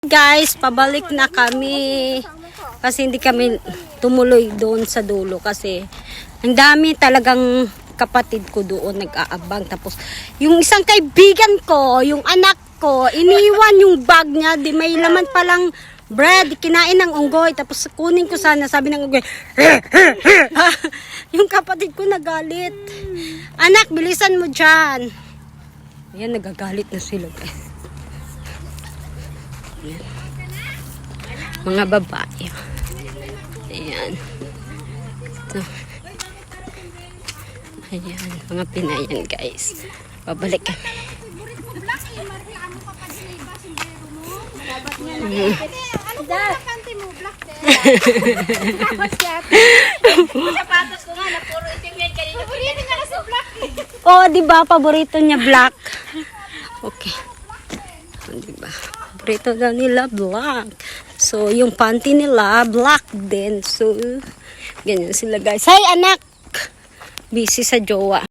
Guys, pabalik na kami kasi hindi kami tumuloy doon sa dulo kasi ang dami talagang kapatid ko doon nag-aabang. Tapos yung isang kaibigan ko, yung anak ko, iniwan yung bag niya, di may laman palang bread, kinain ng unggoy. Tapos kunin ko sana, sabi ng unggoy yung kapatid ko nagalit. Anak, bilisan mo dyan. Ayan, nagagalit na sila guys. Ayan. Mga babae. Ayan. Ito. Ayan, mga Pinayan guys. Babalik kami. Sapatos ko nga na puro itim yan kanina. Paborito niya kasi black. Oh, di ba paborito niya black? Okay. Oh, di ba? Paborito daw nila black. So, yung panty nila black din. So, ganyan sila guys. Hi anak. Busy sa jowa.